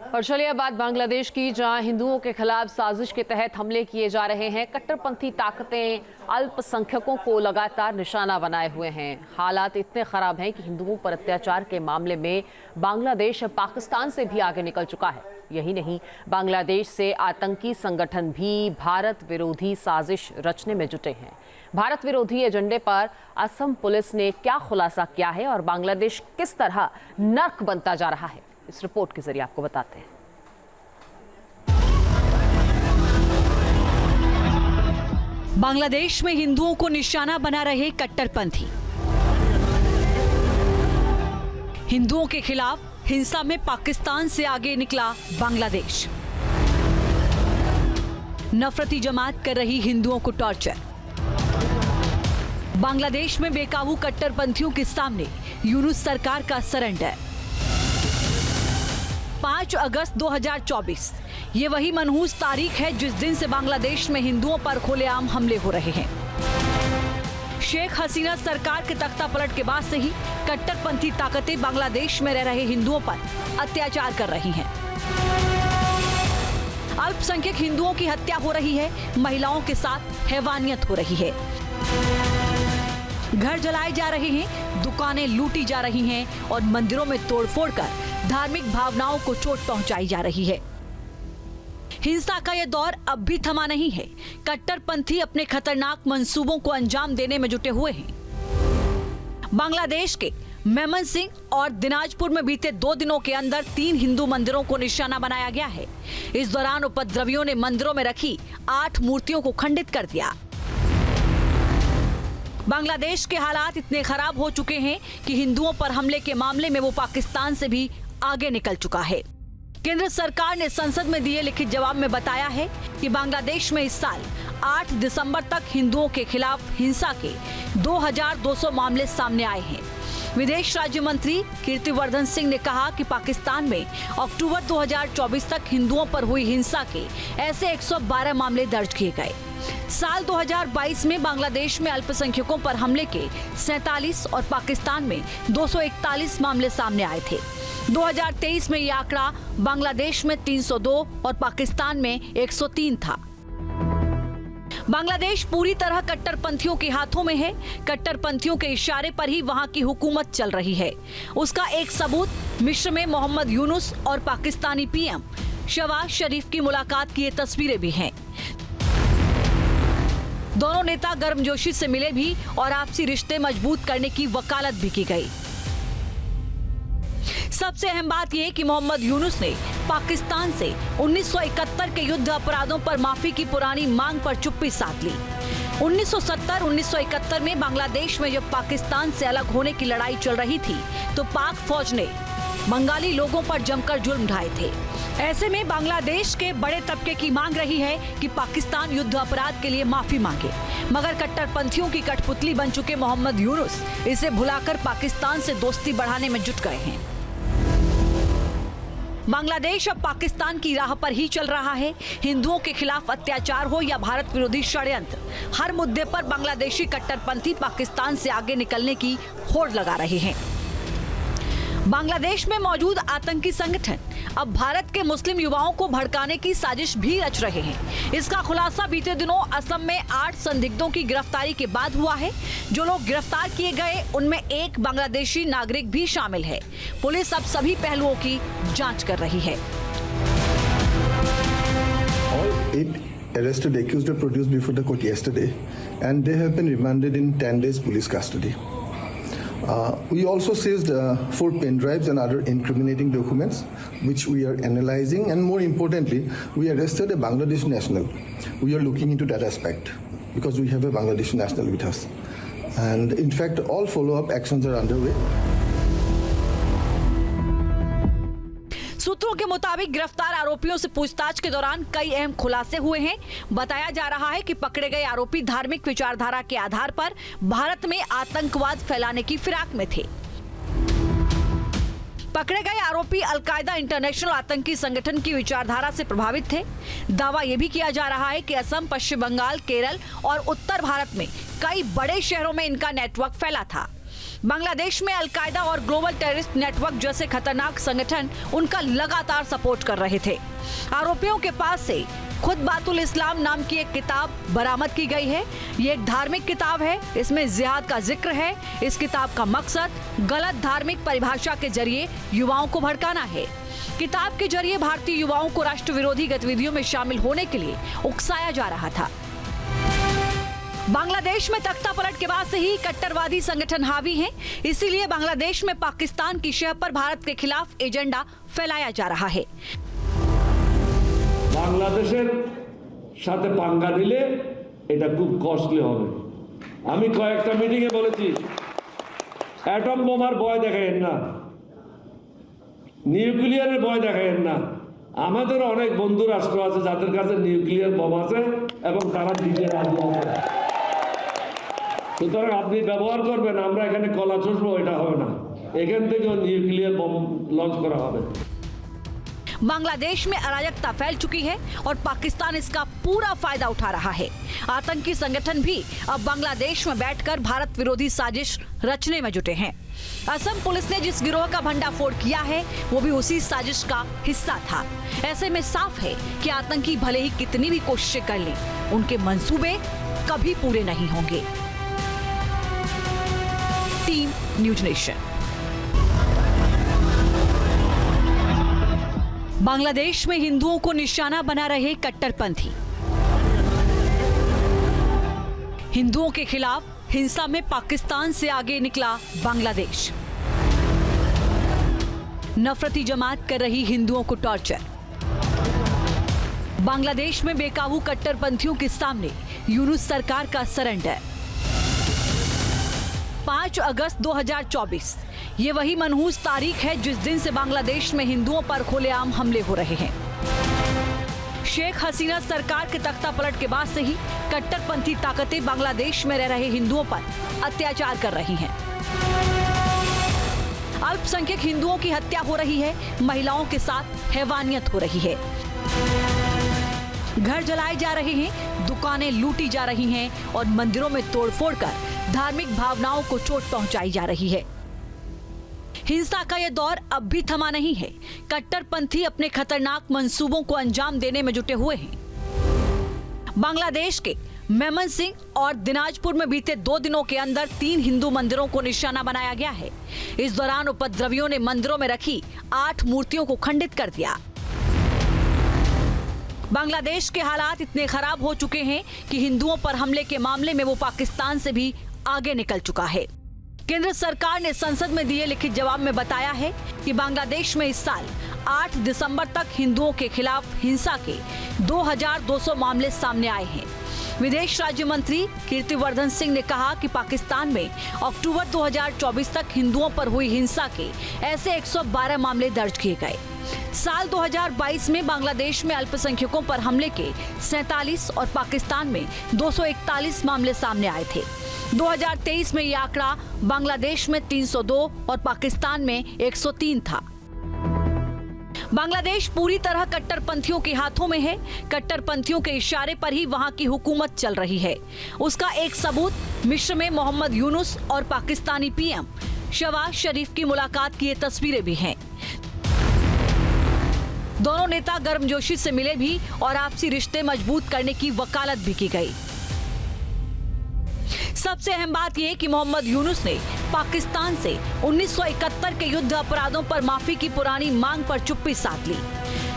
और चलिए बात बांग्लादेश की, जहां हिंदुओं के खिलाफ साजिश के तहत हमले किए जा रहे हैं। कट्टरपंथी ताकतें अल्पसंख्यकों को लगातार निशाना बनाए हुए हैं। हालात इतने खराब हैं कि हिंदुओं पर अत्याचार के मामले में बांग्लादेश पाकिस्तान से भी आगे निकल चुका है। यही नहीं, बांग्लादेश से आतंकी संगठन भी भारत विरोधी साजिश रचने में जुटे हैं। भारत विरोधी एजेंडे पर असम पुलिस ने क्या खुलासा किया है और बांग्लादेश किस तरह नर्क बनता जा रहा है, इस रिपोर्ट के जरिए आपको बताते हैं। बांग्लादेश में हिंदुओं को निशाना बना रहे कट्टरपंथी। हिंदुओं के खिलाफ हिंसा में पाकिस्तान से आगे निकला बांग्लादेश। नफरती जमात कर रही हिंदुओं को टॉर्चर। बांग्लादेश में बेकाबू कट्टरपंथियों के सामने यूनुस सरकार का सरेंडर। 5 अगस्त 2024 ये वही मनहूस तारीख है जिस दिन से बांग्लादेश में हिंदुओं पर खुलेआम हमले हो रहे हैं। शेख हसीना सरकार के तख्ता पलट के बाद से ही कट्टरपंथी ताकतें बांग्लादेश में रह रहे हिंदुओं पर अत्याचार कर रही हैं। अल्पसंख्यक हिंदुओं की हत्या हो रही है, महिलाओं के साथ हैवानियत हो रही है। घर जलाए जा रहे हैं, दुकानें लूटी जा रही हैं और मंदिरों में तोड़फोड़ कर धार्मिक भावनाओं को चोट पहुंचाई जा रही है। हिंसा का यह दौर अब भी थमा नहीं है। कट्टरपंथी अपने खतरनाक मंसूबों को अंजाम देने में जुटे हुए हैं। बांग्लादेश के मेमन सिंह और दिनाजपुर में बीते 2 दिनों के अंदर 3 हिंदू मंदिरों को निशाना बनाया गया है। इस दौरान उपद्रवियों ने मंदिरों में रखी 8 मूर्तियों को खंडित कर दिया। बांग्लादेश के हालात इतने खराब हो चुके हैं कि हिंदुओं पर हमले के मामले में वो पाकिस्तान से भी आगे निकल चुका है। केंद्र सरकार ने संसद में दिए लिखित जवाब में बताया है कि बांग्लादेश में इस साल 8 दिसंबर तक हिंदुओं के खिलाफ हिंसा के 2200 मामले सामने आए हैं। विदेश राज्य मंत्री कीर्तिवर्धन सिंह ने कहा कि पाकिस्तान में अक्टूबर 2024 तक हिंदुओं पर हुई हिंसा के ऐसे 112 मामले दर्ज किए गए। साल 2022 में बांग्लादेश में अल्पसंख्यकों पर हमले के 47 और पाकिस्तान में 241 मामले सामने आए थे। 2023 में यह आंकड़ा बांग्लादेश में 302 और पाकिस्तान में 103 था। बांग्लादेश पूरी तरह कट्टरपंथियों के हाथों में है। कट्टरपंथियों के इशारे पर ही वहां की हुकूमत चल रही है। उसका एक सबूत मिस्र में मोहम्मद यूनुस और पाकिस्तानी पीएम शहबाज शरीफ की मुलाकात की ये तस्वीरें भी हैं। दोनों नेता गर्मजोशी से मिले भी और आपसी रिश्ते मजबूत करने की वकालत भी की गई। सबसे अहम बात यह कि मोहम्मद यूनुस ने पाकिस्तान से 1971 के युद्ध अपराधों पर माफी की पुरानी मांग पर चुप्पी साध ली। 1970-1971 में बांग्लादेश में जब पाकिस्तान से अलग होने की लड़ाई चल रही थी तो पाक फौज ने बंगाली लोगों पर जमकर जुल्म ढाए थे। ऐसे में बांग्लादेश के बड़े तबके की मांग रही है कि पाकिस्तान युद्ध अपराध के लिए माफी मांगे, मगर कट्टरपंथियों की कठपुतली बन चुके मोहम्मद यूनुस इसे भुलाकर पाकिस्तान से दोस्ती बढ़ाने में जुट गए हैं। बांग्लादेश अब पाकिस्तान की राह पर ही चल रहा है। हिंदुओं के खिलाफ अत्याचार हो या भारत विरोधी षड्यंत्र, हर मुद्दे पर बांग्लादेशी कट्टरपंथी पाकिस्तान से आगे निकलने की होड़ लगा रहे हैं। बांग्लादेश में मौजूद आतंकी संगठन अब भारत के मुस्लिम युवाओं को भड़काने की साजिश भी रच रहे हैं। इसका खुलासा बीते दिनों असम में 8 संदिग्धों की गिरफ्तारी के बाद हुआ है। जो लोग गिरफ्तार किए गए उनमें एक बांग्लादेशी नागरिक भी शामिल है। पुलिस अब सभी पहलुओं की जांच कर रही है। All 8 arrested accused were produced before the court yesterday and they have been remanded in 10 days police custody. We also seized 4 pen drives and other incriminating documents which we are analyzing, and more importantly we arrested a Bangladeshi national. We are looking into that aspect because we have a Bangladeshi national with us, and in fact all follow-up actions are underway. सूत्रों के मुताबिक गिरफ्तार आरोपियों से पूछताछ के दौरान कई अहम खुलासे हुए हैं। बताया जा रहा है कि पकड़े गए आरोपी धार्मिक विचारधारा के आधार पर भारत में आतंकवाद फैलाने की फिराक में थे। पकड़े गए आरोपी अलकायदा इंटरनेशनल आतंकी संगठन की विचारधारा से प्रभावित थे। दावा यह भी किया जा रहा है कि असम, पश्चिम बंगाल, केरल और उत्तर भारत में कई बड़े शहरों में इनका नेटवर्क फैला था। बांग्लादेश में अलकायदा और ग्लोबल टेररिस्ट नेटवर्क जैसे खतरनाक संगठन उनका लगातार सपोर्ट कर रहे थे। आरोपियों के पास से खुतबातुल इस्लाम नाम की एक किताब बरामद की गई है। ये एक धार्मिक किताब है, इसमें जिहाद का जिक्र है। इस किताब का मकसद गलत धार्मिक परिभाषा के जरिए युवाओं को भड़काना है। किताब के जरिए भारतीय युवाओं को राष्ट्र विरोधी गतिविधियों में शामिल होने के लिए उकसाया जा रहा था। बांग्लादेश में तख्ता पलट के बाद से ही कट्टरवादी संगठन हावी हैं, इसीलिए बांग्लादेश में पाकिस्तान की शह पर भारत के खिलाफ एजेंडा फैलाया जा रहा है। বাংলাদেশের সাথে পাঙ্গা নিলে এটা খুব কস্টলি হবে। আমি কয়েকটা মিটিংয়ে বলেছি, অ্যাটম বোমার ভয় দেখায়েন না, নিউক্লিয়ারের ভয় দেখায়েন না। আমাদের অনেক বন্ধু রাষ্ট্র আছে যাদের কাছে নিউক্লিয়ার বোম আছে এবং তারা দিতে রাজি আছে। সুতরাং আপনি ব্যবহার করবেন, আমরা এখানে কলা চষবো, এটা হবে না। এখান থেকেও নিউক্লিয়ার বোম লঞ্চ করা হবে। बांग्लादेश में अराजकता फैल चुकी है और पाकिस्तान इसका पूरा फायदा उठा रहा है। आतंकी संगठन भी अब बांग्लादेश में बैठकर भारत विरोधी साजिश रचने में जुटे हैं। असम पुलिस ने जिस गिरोह का भंडाफोड़ किया है वो भी उसी साजिश का हिस्सा था। ऐसे में साफ है कि आतंकी भले ही कितनी भी कोशिशें कर लें, उनके मंसूबे कभी पूरे नहीं होंगे। Team news nation. बांग्लादेश में हिंदुओं को निशाना बना रहे कट्टरपंथी। हिंदुओं के खिलाफ हिंसा में पाकिस्तान से आगे निकला बांग्लादेश। नफरती जमात कर रही हिंदुओं को टॉर्चर। बांग्लादेश में बेकाबू कट्टरपंथियों के सामने यूनुस सरकार का सरेंडर। 5 अगस्त 2024 ये वही मनहूस तारीख है जिस दिन से बांग्लादेश में हिंदुओं पर खुलेआम हमले हो रहे हैं। शेख हसीना सरकार के तख्ता पलट के बाद से ही कट्टरपंथी ताकतें बांग्लादेश में रह रहे हिंदुओं पर अत्याचार कर रही हैं। अल्पसंख्यक हिंदुओं की हत्या हो रही है, महिलाओं के साथ हैवानियत हो रही है, घर जलाए जा रहे हैं, दुकानें लूटी जा रही हैं और मंदिरों में तोड़फोड़ कर धार्मिक भावनाओं को चोट पहुंचाई जा रही है। हिंसा का यह दौर अब भी थमा नहीं है। कट्टरपंथी अपने खतरनाक मंसूबों को अंजाम देने में जुटे हुए हैं। बांग्लादेश के मेमनसिंह और दिनाजपुर में बीते 2 दिनों के अंदर 3 हिंदू मंदिरों को निशाना बनाया गया है। इस दौरान उपद्रवियों ने मंदिरों में रखी 8 मूर्तियों को खंडित कर दिया। बांग्लादेश के हालात इतने खराब हो चुके हैं कि हिंदुओं पर हमले के मामले में वो पाकिस्तान से भी आगे निकल चुका है। केंद्र सरकार ने संसद में दिए लिखित जवाब में बताया है कि बांग्लादेश में इस साल 8 दिसंबर तक हिंदुओं के खिलाफ हिंसा के 2200 मामले सामने आए हैं। विदेश राज्य मंत्री कीर्तिवर्धन सिंह ने कहा कि पाकिस्तान में अक्टूबर 2024 तक हिंदुओं पर हुई हिंसा के ऐसे 112 मामले दर्ज किए गए। साल 2022 में बांग्लादेश में अल्पसंख्यकों पर हमले के 47 और पाकिस्तान में 241 मामले सामने आए थे। 2023 में यह आंकड़ा बांग्लादेश में 302 और पाकिस्तान में 103 था। बांग्लादेश पूरी तरह कट्टरपंथियों के हाथों में है। कट्टरपंथियों के इशारे पर ही वहां की हुकूमत चल रही है। उसका एक सबूत मिस्र में मोहम्मद यूनुस और पाकिस्तानी पीएम शहबाज शरीफ की मुलाकात की ये तस्वीरें भी हैं। दोनों नेता गर्मजोशी से मिले भी और आपसी रिश्ते मजबूत करने की वकालत भी की गई। सबसे अहम बात यह कि मोहम्मद यूनुस ने पाकिस्तान से 1971 के युद्ध अपराधों पर माफी की पुरानी मांग पर चुप्पी साध ली।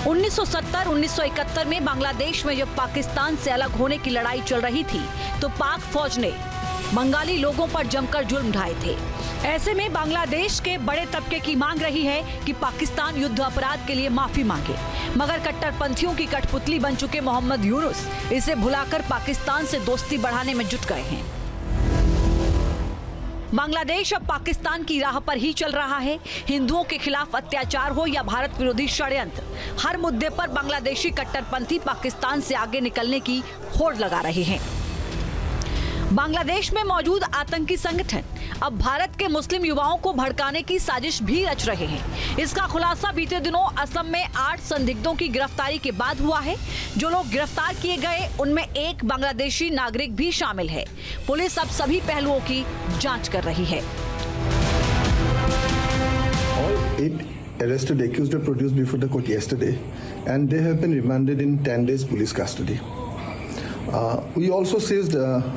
1970-1971 में बांग्लादेश में जब पाकिस्तान से अलग होने की लड़ाई चल रही थी तो पाक फौज ने बंगाली लोगों पर जमकर जुल्म ढाए थे। ऐसे में बांग्लादेश के बड़े तबके की मांग रही है कि पाकिस्तान युद्ध अपराध के लिए माफी मांगे, मगर कट्टरपंथियों की कठपुतली बन चुके मोहम्मद यूनुस इसे भुलाकर पाकिस्तान से दोस्ती बढ़ाने में जुट गए हैं। बांग्लादेश अब पाकिस्तान की राह पर ही चल रहा है। हिंदुओं के खिलाफ अत्याचार हो या भारत विरोधी षड्यंत्र, हर मुद्दे पर बांग्लादेशी कट्टरपंथी पाकिस्तान से आगे निकलने की होड़ लगा रहे हैं। बांग्लादेश में मौजूद आतंकी संगठन अब भारत के मुस्लिम युवाओं को भड़काने की साजिश भी रच रहे हैं। इसका खुलासा बीते दिनों असम में 8 संदिग्धों की गिरफ्तारी के बाद हुआ है। जो लोग गिरफ्तार किए गए उनमें एक बांग्लादेशी नागरिक भी शामिल है। पुलिस अब सभी पहलुओं की जांच कर रही है। 8 arrested accused were produced before the court yesterday, and they have been remanded in 10 days police custody. We also seized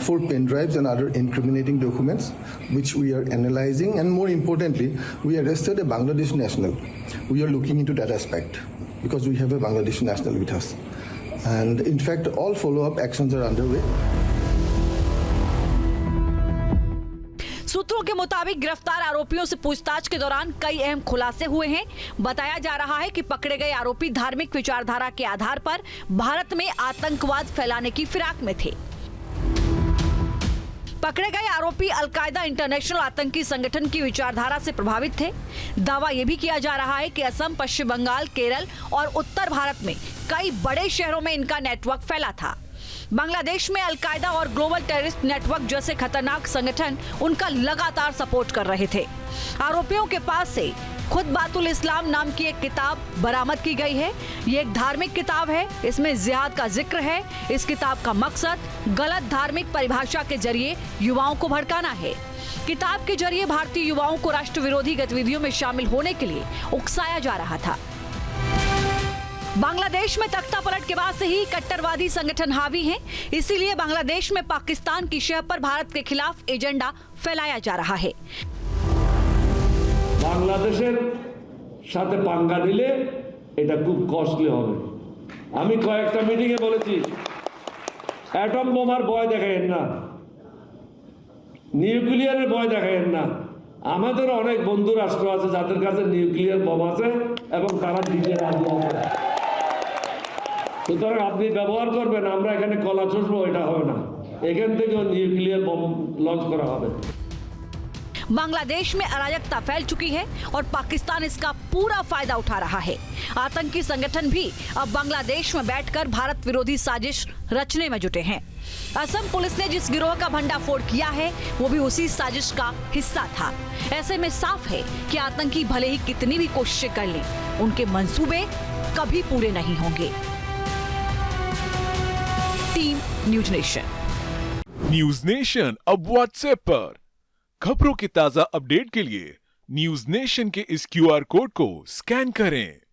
4 pen drives and other incriminating documents, which we are analyzing, and more importantly, we arrested a Bangladesh national. We are looking into that aspect because we have a Bangladeshi national with us. And in fact, all follow-up actions are underway. सूत्रों के मुताबिक गिरफ्तार आरोपियों से पूछताछ के दौरान कई अहम खुलासे हुए हैं। बताया जा रहा है कि पकड़े गए आरोपी धार्मिक विचारधारा के आधार पर भारत में आतंकवाद फैलाने की फिराक में थे। पकड़े गए आरोपी अलकायदा इंटरनेशनल आतंकी संगठन की विचारधारा से प्रभावित थे। दावा यह भी किया जा रहा है कि असम, पश्चिम बंगाल, केरल और उत्तर भारत में कई बड़े शहरों में इनका नेटवर्क फैला था। बांग्लादेश में अलकायदा और ग्लोबल टेररिस्ट नेटवर्क जैसे खतरनाक संगठन उनका लगातार सपोर्ट कर रहे थे। आरोपियों के पास से खुतबातुल इस्लाम नाम की एक किताब बरामद की गई है। ये एक धार्मिक किताब है, इसमें जिहाद का जिक्र है। इस किताब का मकसद गलत धार्मिक परिभाषा के जरिए युवाओं को भड़काना है। किताब के जरिए भारतीय युवाओं को राष्ट्र विरोधी गतिविधियों में शामिल होने के लिए उकसाया जा रहा था। बांग्लादेश में तख्ता पलट के बाद से ही कट्टरवादी संगठन हावी हैं, इसीलिए बांग्लादेश में पाकिस्तान की शह पर भारत के खिलाफ एजेंडा फैलाया जा रहा है। বাংলাদেশের সাথে পাঙ্গা নিলে এটা খুব কস্টলি হবে। আমি কয়েকটা মিটিংয়ে বলেছি, অ্যাটম বোমার ভয় দেখায়েন না, নিউক্লিয়ারের ভয় দেখায়েন না। আমাদের অনেক বন্ধু রাষ্ট্র আছে যাদের কাছে নিউক্লিয়ার বোম আছে এবং তারা দিতে রাজি আছে। সুতরাং আপনি ব্যবহার করবেন, আমরা এখানে কলা চষবো, এটা হবে না। এখান থেকেও নিউক্লিয়ার বোম লঞ্চ করা হবে। बांग्लादेश में अराजकता फैल चुकी है और पाकिस्तान इसका पूरा फायदा उठा रहा है। आतंकी संगठन भी अब बांग्लादेश में बैठकर भारत विरोधी साजिश रचने में जुटे हैं। असम पुलिस ने जिस गिरोह का भंडाफोड़ किया है वो भी उसी साजिश का हिस्सा था। ऐसे में साफ है कि आतंकी भले ही कितनी भी कोशिशें कर लें, उनके मंसूबे कभी पूरे नहीं होंगे। Team news nation. News nation अब व्हाट्सएप पर खबरों के ताजा अपडेट के लिए न्यूज नेशन के इस QR कोड को स्कैन करें।